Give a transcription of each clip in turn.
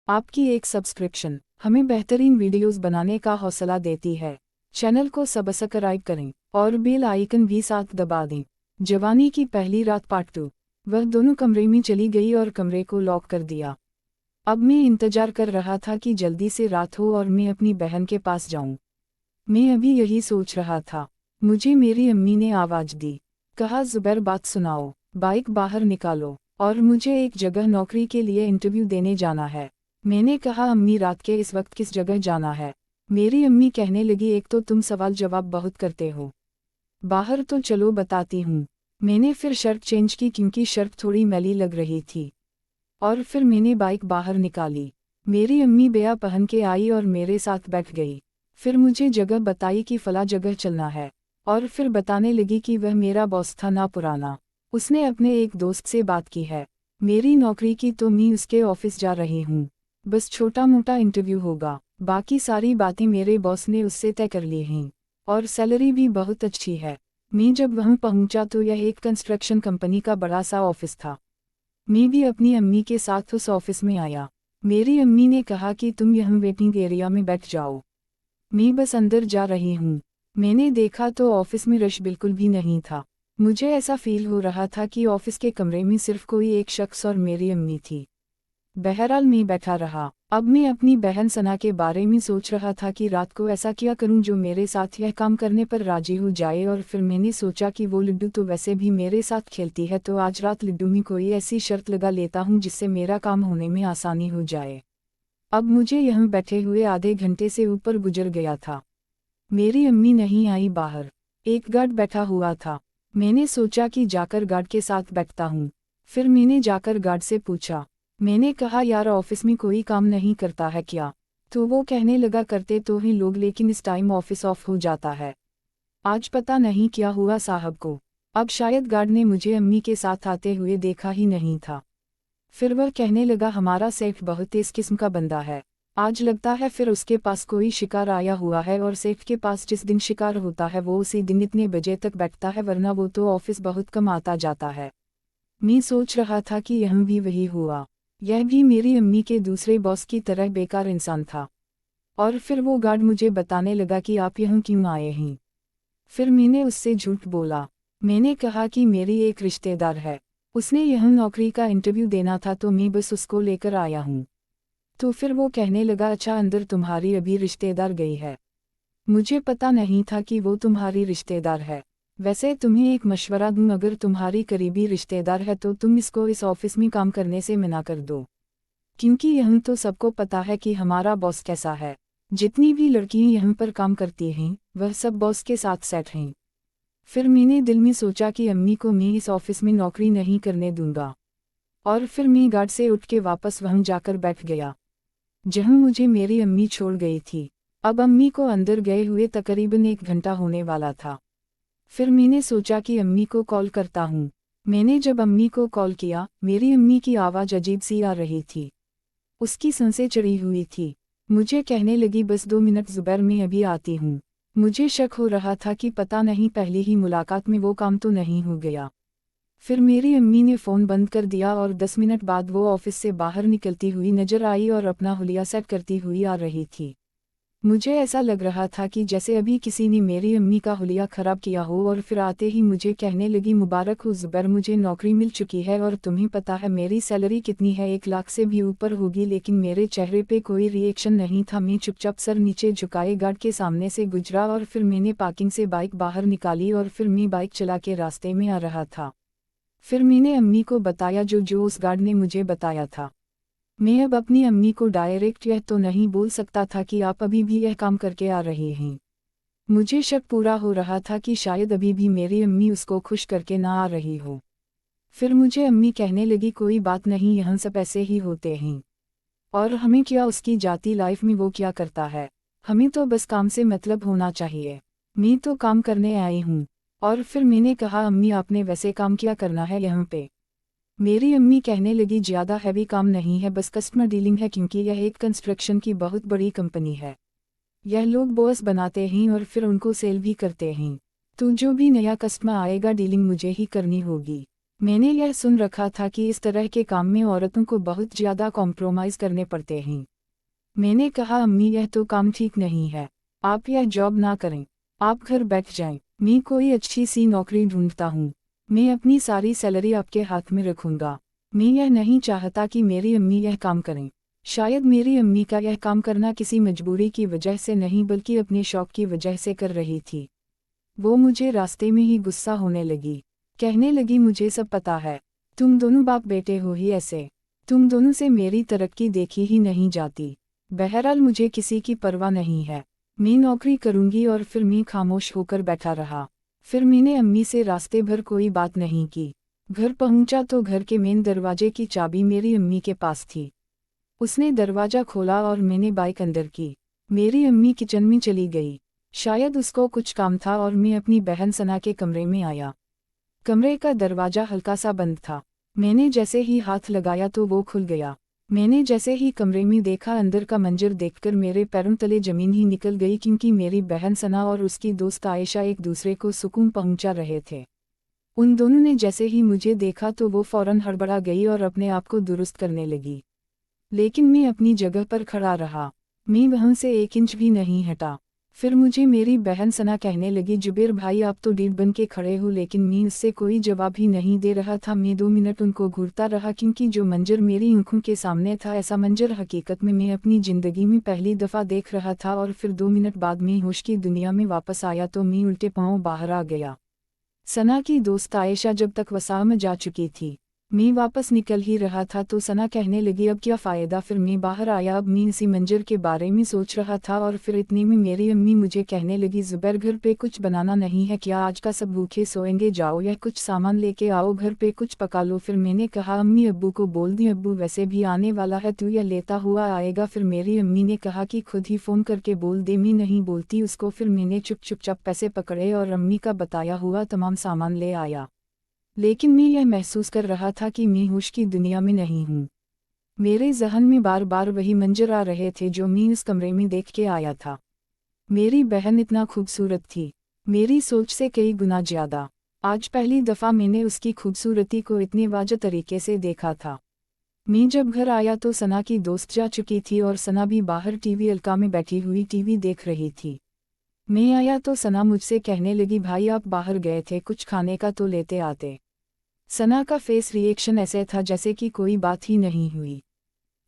आपकी एक सब्सक्रिप्शन हमें बेहतरीन वीडियोस बनाने का हौसला देती है। चैनल को सब्सक्राइब करें और बेल आइकन भी साथ दबा दें। जवानी की पहली रात पार्ट 2। वह दोनों कमरे में चली गई और कमरे को लॉक कर दिया। अब मैं इंतजार कर रहा था कि जल्दी से रात हो और मैं अपनी बहन के पास जाऊं। मैं अभी यही सोच रहा था, मुझे मेरी अम्मी ने आवाज़ दी। कहा, जुबैर बात सुनाओ, बाइक बाहर निकालो और मुझे एक जगह नौकरी के लिए इंटरव्यू देने जाना है। मैंने कहा, अम्मी रात के इस वक्त किस जगह जाना है? मेरी अम्मी कहने लगी, एक तो तुम सवाल जवाब बहुत करते हो, बाहर तो चलो बताती हूँ। मैंने फिर शर्ट चेंज की क्योंकि शर्ट थोड़ी मैली लग रही थी और फिर मैंने बाइक बाहर निकाली। मेरी अम्मी बया पहन के आई और मेरे साथ बैठ गई। फिर मुझे जगह बताई कि फला जगह चलना है और फिर बताने लगी कि वह मेरा बॉस था ना पुराना, उसने अपने एक दोस्त से बात की है मेरी नौकरी की, तो मैं उसके ऑफिस जा रही हूँ। बस छोटा मोटा इंटरव्यू होगा, बाकी सारी बातें मेरे बॉस ने उससे तय कर ली हैं और सैलरी भी बहुत अच्छी है। मैं जब वहाँ पहुँचा तो यह एक कंस्ट्रक्शन कंपनी का बड़ा सा ऑफिस था। मैं भी अपनी अम्मी के साथ उस ऑफिस में आया। मेरी अम्मी ने कहा कि तुम यहाँ वेटिंग एरिया में बैठ जाओ, मैं बस अंदर जा रही हूँ। मैंने देखा तो ऑफिस में रश बिल्कुल भी नहीं था। मुझे ऐसा फील हो रहा था कि ऑफिस के कमरे में सिर्फ कोई एक शख्स और मेरी अम्मी थी। बहरहाल मैं बैठा रहा। अब मैं अपनी बहन सना के बारे में सोच रहा था कि रात को ऐसा क्या करूं जो मेरे साथ यह काम करने पर राजी हो जाए, और फिर मैंने सोचा कि वो लड्डू तो वैसे भी मेरे साथ खेलती है, तो आज रात लड्डू में कोई ऐसी शर्त लगा लेता हूं जिससे मेरा काम होने में आसानी हो जाए। अब मुझे यहाँ बैठे हुए आधे घंटे से ऊपर गुजर गया था। मेरी अम्मी नहीं आई बाहर। एक गार्ड बैठा हुआ था। मैंने सोचा कि जाकर गार्ड के साथ बैठता हूँ। फिर मैंने जाकर गार्ड से पूछा। मैंने कहा, यार ऑफिस में कोई काम नहीं करता है क्या? तो वो कहने लगा, करते तो ही लोग, लेकिन इस टाइम ऑफिस ऑफ हो जाता है। आज पता नहीं क्या हुआ साहब को। अब शायद गार्ड ने मुझे अम्मी के साथ आते हुए देखा ही नहीं था। फिर वह कहने लगा, हमारा सेठ बहुत तेज किस्म का बंदा है। आज लगता है फिर उसके पास कोई शिकार आया हुआ है, और सेठ के पास जिस दिन शिकार होता है वो उसी दिन इतने बजे तक बैठता है, वरना वो तो ऑफिस बहुत कम आता जाता है। मैं सोच रहा था कि यह भी वही हुआ। यह भी मेरी अम्मी के दूसरे बॉस की तरह बेकार इंसान था। और फिर वो गार्ड मुझे बताने लगा कि आप यहाँ क्यों आए हैं। फिर मैंने उससे झूठ बोला। मैंने कहा कि मेरी एक रिश्तेदार है, उसने यहाँ नौकरी का इंटरव्यू देना था, तो मैं बस उसको लेकर आया हूँ। तो फिर वो कहने लगा, अच्छा अंदर तुम्हारी अभी रिश्तेदार गई है? मुझे पता नहीं था कि वो तुम्हारी रिश्तेदार है। वैसे तुम्हें एक मशवरा दूं, अगर तुम्हारी करीबी रिश्तेदार है तो तुम इसको इस ऑफिस में काम करने से मना कर दो, क्योंकि यहाँ तो सबको पता है कि हमारा बॉस कैसा है। जितनी भी लड़कियां यहाँ पर काम करती हैं वह सब बॉस के साथ सेट हैं। फिर मैंने दिल में सोचा कि अम्मी को मैं इस ऑफिस में नौकरी नहीं करने दूंगा, और फिर मैं गार्ड से उठ के वापस वहाँ जाकर बैठ गया जहाँ मुझे मेरी अम्मी छोड़ गई थी। अब अम्मी को अंदर गए हुए तकरीबन 1 घंटा होने वाला था। फिर मैंने सोचा कि अम्मी को कॉल करता हूँ। मैंने जब अम्मी को कॉल किया, मेरी अम्मी की आवाज़ अजीब सी आ रही थी, उसकी सांसें चढ़ी हुई थी। मुझे कहने लगी, बस 2 मिनट जुबैर, मैं अभी आती हूँ। मुझे शक हो रहा था कि पता नहीं पहली ही मुलाकात में वो काम तो नहीं हो गया। फिर मेरी अम्मी ने फ़ोन बंद कर दिया और 10 मिनट बाद वो ऑफिस से बाहर निकलती हुई नजर आई और अपना हुलिया सेट करती हुई आ रही थी। मुझे ऐसा लग रहा था कि जैसे अभी किसी ने मेरी अम्मी का हुलिया खराब किया हो, और फिर आते ही मुझे कहने लगी, मुबारक हो जुबैर, मुझे नौकरी मिल चुकी है, और तुम्हें पता है मेरी सैलरी कितनी है? 1 लाख से भी ऊपर होगी। लेकिन मेरे चेहरे पे कोई रिएक्शन नहीं था। मैं चुपचाप सर नीचे झुकाए गार्ड के सामने से गुजरा और फिर मैंने पार्किंग से बाइक बाहर निकाली और फिर मैं बाइक चला के रास्ते में आ रहा था। फिर मैंने अम्मी को बताया जो उस गार्ड ने मुझे बताया था। मैं अब अपनी अम्मी को डायरेक्ट यह तो नहीं बोल सकता था कि आप अभी भी यह काम करके आ रहे हैं। मुझे शक पूरा हो रहा था कि शायद अभी भी मेरी अम्मी उसको खुश करके ना आ रही हो। फिर मुझे अम्मी कहने लगी, कोई बात नहीं, यहाँ सब ऐसे ही होते हैं, और हमें क्या उसकी जाती लाइफ में वो क्या करता है, हमें तो बस काम से मतलब होना चाहिए। मैं तो काम करने आई हूँ। और फिर मैंने कहा, अम्मी आपने वैसे काम क्या करना है यहाँ पे? मेरी अम्मी कहने लगी, ज़्यादा हैवी काम नहीं है, बस कस्टमर डीलिंग है, क्योंकि यह एक कंस्ट्रक्शन की बहुत बड़ी कंपनी है। यह लोग बॉस बनाते हैं और फिर उनको सेल भी करते हैं, तो जो भी नया कस्टमर आएगा डीलिंग मुझे ही करनी होगी। मैंने यह सुन रखा था कि इस तरह के काम में औरतों को बहुत ज़्यादा कॉम्प्रोमाइज़ करने पड़ते हैं। मैंने कहा अम्मी यह तो काम ठीक नहीं है, आप यह जॉब ना करें, आप घर बैठ जाएं। मैं कोई अच्छी सी नौकरी ढूंढता हूँ, मैं अपनी सारी सैलरी आपके हाथ में रखूँगा। मैं यह नहीं चाहता कि मेरी अम्मी यह काम करें। शायद मेरी अम्मी का यह काम करना किसी मजबूरी की वजह से नहीं बल्कि अपने शौक की वजह से कर रही थी। वो मुझे रास्ते में ही गुस्सा होने लगी, कहने लगी मुझे सब पता है, तुम दोनों बाप बेटे हो ही ऐसे, तुम दोनों से मेरी तरक्की देखी ही नहीं जाती। बहरहाल मुझे किसी की परवाह नहीं है, मैं नौकरी करूंगी। और फिर मैं खामोश होकर बैठा रहा। फिर मैंने अम्मी से रास्ते भर कोई बात नहीं की। घर पहुंचा तो घर के मेन दरवाजे की चाबी मेरी अम्मी के पास थी। उसने दरवाजा खोला और मैंने बाइक अंदर की। मेरी अम्मी किचन में चली गई, शायद उसको कुछ काम था और मैं अपनी बहन सना के कमरे में आया। कमरे का दरवाजा हल्का सा बंद था। मैंने जैसे ही हाथ लगाया तो वो खुल गया। मैंने जैसे ही कमरे में देखा अंदर का मंजर देखकर मेरे पैरों तले जमीन ही निकल गई, क्योंकि मेरी बहन सना और उसकी दोस्त आयशा एक दूसरे को सुकून पहुंचा रहे थे। उन दोनों ने जैसे ही मुझे देखा तो वो फौरन हड़बड़ा गई और अपने आप को दुरुस्त करने लगी। लेकिन मैं अपनी जगह पर खड़ा रहा, मैं वहाँ से 1 इंच भी नहीं हटा। फिर मुझे मेरी बहन सना कहने लगी जुबैर भाई आप तो डीड बन के खड़े हो, लेकिन मैं इससे कोई जवाब ही नहीं दे रहा था। मैं 2 मिनट उनको घूरता रहा, क्योंकि जो मंजर मेरी आंखों के सामने था ऐसा मंजर हकीकत में मैं अपनी ज़िंदगी में पहली दफ़ा देख रहा था। और फिर 2 मिनट बाद मैं होश की दुनिया में वापस आया तो मैं उल्टे पाँव बाहर आ गया। सना की दोस्त आयशा जब तक वसा में जा चुकी थी। मैं वापस निकल ही रहा था तो सना कहने लगी अब क्या फ़ायदा। फिर मैं बाहर आया। अब मैं इसी मंजर के बारे में सोच रहा था और फिर इतने में मेरी अम्मी मुझे कहने लगी जुबैर घर पे कुछ बनाना नहीं है क्या, आज का सब भूखे सोएंगे, जाओ यह कुछ सामान लेके आओ, घर पे कुछ पका लो। फिर मैंने कहा अम्मी अब्बू को बोल दी, अब्बू वैसे भी आने वाला है, तू यह लेता हुआ आएगा। फिर मेरी अम्मी ने कहा कि खुद ही फ़ोन करके बोल दे, मैं नहीं बोलती उसको। फिर मैंने चुपचाप पैसे पकड़े और अम्मी का बताया हुआ तमाम सामान ले आया। लेकिन मैं यह महसूस कर रहा था कि मैं होश की दुनिया में नहीं हूँ। मेरे जहन में बार बार वही मंजर आ रहे थे जो मैं इस कमरे में देख के आया था। मेरी बहन इतना खूबसूरत थी, मेरी सोच से कई गुना ज़्यादा। आज पहली दफ़ा मैंने उसकी खूबसूरती को इतने वाज़ेह तरीके से देखा था। मैं जब घर आया तो सना की दोस्त जा चुकी थी और सना भी बाहर टीवी अलका में बैठी हुई टीवी देख रही थी। मैं आया तो सना मुझसे कहने लगी भाई आप बाहर गए थे, कुछ खाने का तो लेते आते। सना का फेस रिएक्शन ऐसे था जैसे कि कोई बात ही नहीं हुई।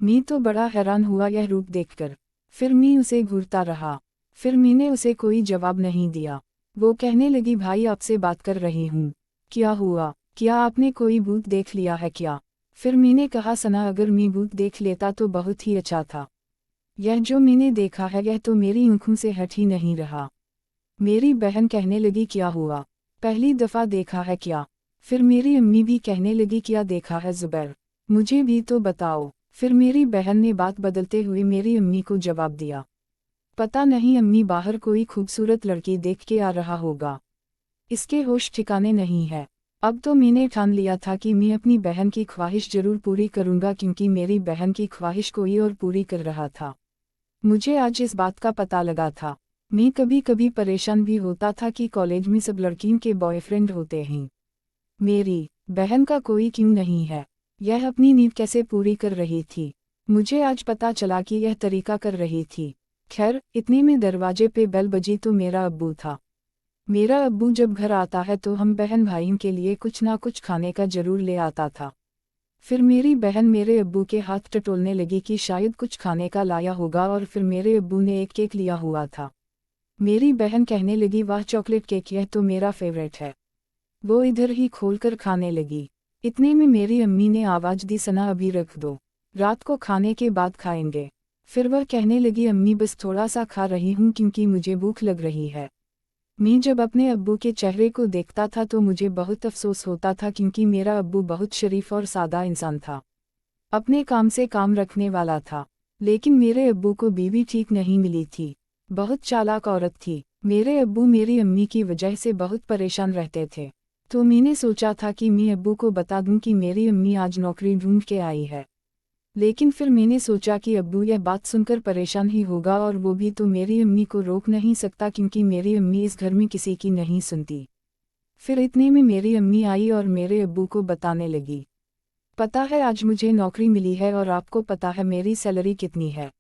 मैं तो बड़ा हैरान हुआ यह रूप देखकर। फिर मैं उसे घूरता रहा, फिर मैंने उसे कोई जवाब नहीं दिया। वो कहने लगी भाई आपसे बात कर रही हूँ, क्या हुआ, क्या आपने कोई भूत देख लिया है क्या। फिर मैंने कहा सना अगर मैं भूत देख लेता तो बहुत ही अच्छा था, यह जो मैंने देखा है यह तो मेरी आंखों से हट ही नहीं रहा। मेरी बहन कहने लगी क्या हुआ, पहली दफ़ा देखा है क्या। फिर मेरी अम्मी भी कहने लगी क्या देखा है जुबैर, मुझे भी तो बताओ। फिर मेरी बहन ने बात बदलते हुए मेरी अम्मी को जवाब दिया, पता नहीं अम्मी बाहर कोई खूबसूरत लड़की देख के आ रहा होगा, इसके होश ठिकाने नहीं है। अब तो मैंने ठान लिया था कि मैं अपनी बहन की ख्वाहिश जरूर पूरी करूंगा, क्योंकि मेरी बहन की ख्वाहिश कोई और पूरी कर रहा था। मुझे आज इस बात का पता लगा था। मैं कभी कभी परेशान भी होता था कि कॉलेज में सब लड़कियों के बॉयफ्रेंड होते हैं, मेरी बहन का कोई क्यों नहीं है। यह अपनी नींद कैसे पूरी कर रही थी, मुझे आज पता चला कि यह तरीका कर रही थी। खैर इतने में दरवाजे पे बेल बजी तो मेरा अब्बू था। मेरा अब्बू जब घर आता है तो हम बहन भाइयों के लिए कुछ ना कुछ खाने का जरूर ले आता था। फिर मेरी बहन मेरे अब्बू के हाथ टटोलने लगी कि शायद कुछ खाने का लाया होगा, और फिर मेरे अब्बू ने एक केक लिया हुआ था। मेरी बहन कहने लगी वाह चॉकलेट केक, यह तो मेरा फेवरेट है। वो इधर ही खोलकर खाने लगी। इतने में मेरी अम्मी ने आवाज़ दी सना अभी रख दो, रात को खाने के बाद खाएंगे। फिर वह कहने लगी अम्मी बस थोड़ा सा खा रही हूँ क्योंकि मुझे भूख लग रही है। मैं जब अपने अब्बू के चेहरे को देखता था तो मुझे बहुत अफसोस होता था, क्योंकि मेरा अब्बू बहुत शरीफ और सादा इंसान था, अपने काम से काम रखने वाला था। लेकिन मेरे अब्बू को बीवी ठीक नहीं मिली थी, बहुत चालाक औरत थी। मेरे अब्बू मेरी अम्मी की वजह से बहुत परेशान रहते थे। तो मैंने सोचा था कि मैं अब्बू को बता दूं कि मेरी अम्मी आज नौकरी ढूंढ के आई है। लेकिन फिर मैंने सोचा कि अब्बू यह बात सुनकर परेशान ही होगा, और वो भी तो मेरी अम्मी को रोक नहीं सकता, क्योंकि मेरी अम्मी इस घर में किसी की नहीं सुनती। फिर इतने में मेरी अम्मी आई और मेरे अब्बू को बताने लगी, पता है आज मुझे नौकरी मिली है और आपको पता है मेरी सैलरी कितनी है,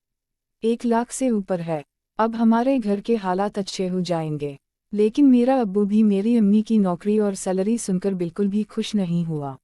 1 लाख से ऊपर है। अब हमारे घर के हालात अच्छे हो जाएंगे। लेकिन मेरा अब्बू भी मेरी अम्मी की नौकरी और सैलरी सुनकर बिल्कुल भी खुश नहीं हुआ।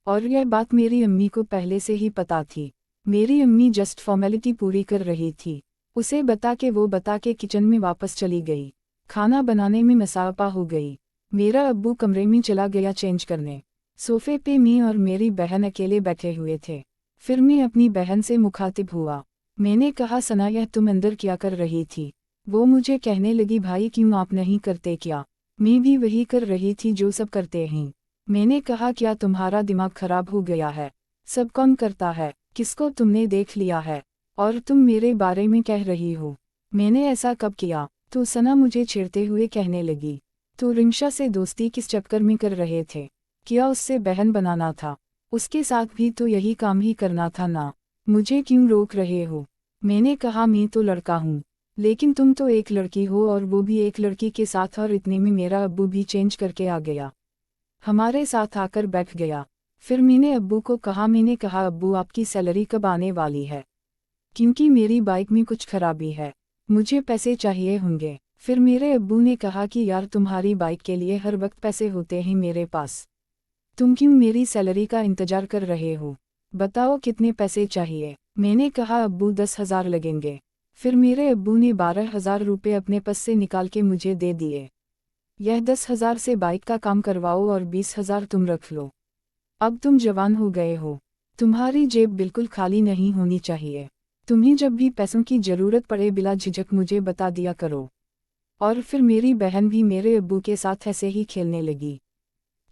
और यह बात मेरी अम्मी को पहले से ही पता थी। मेरी अम्मी जस्ट फॉर्मेलिटी पूरी कर रही थी। उसे बता के किचन में वापस चली गई। खाना बनाने में मसापा हो गई। मेरा अब्बू कमरे में चला गया चेंज करने। सोफे पे मैं और मेरी बहन अकेले बैठे हुए थे। फिर मैं अपनी बहन से मुखातिब हुआ। मैंने कहा, सना यह तुम अंदर क्या कर रही थी? वो मुझे कहने लगी, भाई क्यों आप नहीं करते क्या? मैं भी वही कर रही थी जो सब करते हैं। मैंने कहा, क्या तुम्हारा दिमाग खराब हो गया है? सब कौन करता है? किसको तुमने देख लिया है? और तुम मेरे बारे में कह रही हो? मैंने ऐसा कब किया? तो सना मुझे छेड़ते हुए कहने लगी, तो रिमशा से दोस्ती किस चक्कर में कर रहे थे? क्या उससे बहन बनाना था? उसके साथ भी तो यही काम ही करना था ना? मुझे क्यों रोक रहे हो? मैंने कहा, मैं तो लड़का हूँ, लेकिन तुम तो एक लड़की हो और वो भी एक लड़की के साथ। और इतने में मेरा अब्बू भी चेंज करके आ गया, हमारे साथ आकर बैठ गया। फिर मैंने अब्बू को कहा, मैंने कहा अब्बू आपकी सैलरी कब आने वाली है? क्योंकि मेरी बाइक में कुछ खराबी है, मुझे पैसे चाहिए होंगे। फिर मेरे अब्बू ने कहा कि यार तुम्हारी बाइक के लिए हर वक्त पैसे होते हैं मेरे पास, तुम क्यों मेरी सैलरी का इंतजार कर रहे हो? बताओ कितने पैसे चाहिए? मैंने कहा, अब्बू 10,000 लगेंगे। फिर मेरे अब्बू ने 12,000 रुपये अपने पस से निकाल के मुझे दे दिए। यह 10,000 से बाइक का काम करवाओ और 20,000 तुम रख लो। अब तुम जवान हो गए हो, तुम्हारी जेब बिल्कुल खाली नहीं होनी चाहिए। तुम्हें जब भी पैसों की ज़रूरत पड़े बिला झिझक मुझे बता दिया करो। और फिर मेरी बहन भी मेरे अब्बू के साथ ऐसे ही खेलने लगी।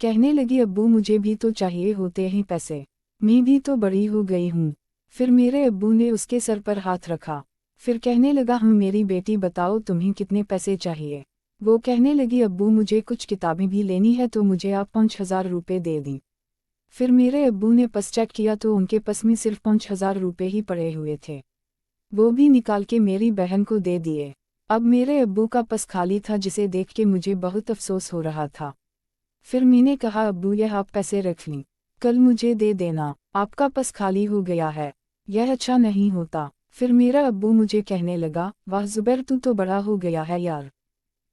कहने लगी, अब्बू मुझे भी तो चाहिए होते हैं पैसे, मैं भी तो बड़ी हो गई हूँ। फिर मेरे अब्बू ने उसके सर पर हाथ रखा। फिर कहने लगा, मेरी बेटी बताओ तुम्हें कितने पैसे चाहिए? वो कहने लगी, अब्बू मुझे कुछ किताबें भी लेनी है तो मुझे आप 5,000 रुपये दे दी। फिर मेरे अब्बू ने पस चेक किया तो उनके पस में सिर्फ 5,000 रुपये ही पड़े हुए थे। वो भी निकाल के मेरी बहन को दे दिए। अब मेरे अब्बू का पस खाली था, जिसे देख के मुझे बहुत अफसोस हो रहा था। फिर मैंने कहा, अब्बू यह आप पैसे रख लें, कल मुझे दे देना, आपका पस खाली हो गया है, यह अच्छा नहीं होता। फिर मेरा अब्बू मुझे कहने लगा, वाह जुबैर तू तो बड़ा हो गया है यार,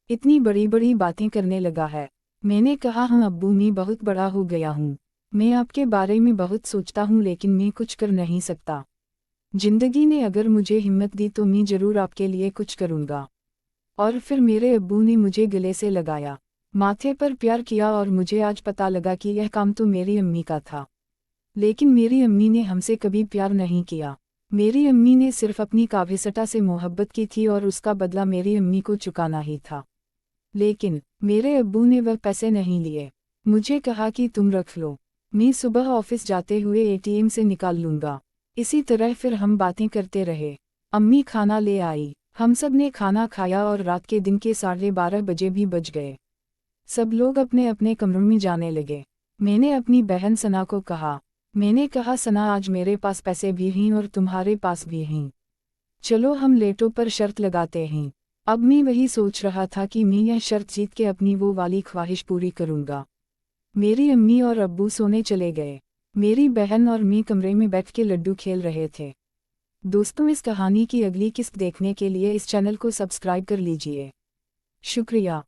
इतनी बड़ी बड़ी बातें करने लगा है। मैंने कहा, हाँ अब्बू मैं बहुत बड़ा हो गया हूँ, मैं आपके बारे में बहुत सोचता हूँ लेकिन मैं कुछ कर नहीं सकता। जिंदगी ने अगर मुझे हिम्मत दी तो मैं ज़रूर आपके लिए कुछ करूँगा। और फिर मेरे अब्बू ने मुझे गले से लगाया, माथे पर प्यार किया और मुझे आज पता लगा कि यह काम तो मेरी अम्मी का था। लेकिन मेरी अम्मी ने हमसे कभी प्यार नहीं किया। मेरी अम्मी ने सिर्फ अपनी काबिसटा से मोहब्बत की थी और उसका बदला मेरी अम्मी को चुकाना ही था। लेकिन मेरे अब्बू ने वह पैसे नहीं लिए। मुझे कहा कि तुम रख लो, मैं सुबह ऑफिस जाते हुए एटीएम से निकाल लूँगा। इसी तरह फिर हम बातें करते रहे। अम्मी खाना ले आई, हम सब ने खाना खाया और रात के दिन के 12:30 बजे भी बज गए। सब लोग अपने अपने कमरों में जाने लगे। मैंने अपनी बहन सना को कहा, मैंने कहा सना आज मेरे पास पैसे भी हैं और तुम्हारे पास भी हैं, चलो हम लेटो पर शर्त लगाते हैं। अब मैं वही सोच रहा था कि मैं यह शर्त जीत के अपनी वो वाली ख्वाहिश पूरी करूँगा। मेरी अम्मी और अब्बू सोने चले गए। मेरी बहन और मैं कमरे में बैठ के लड्डू खेल रहे थे। दोस्तों इस कहानी की अगली किस्त देखने के लिए इस चैनल को सब्सक्राइब कर लीजिए। शुक्रिया।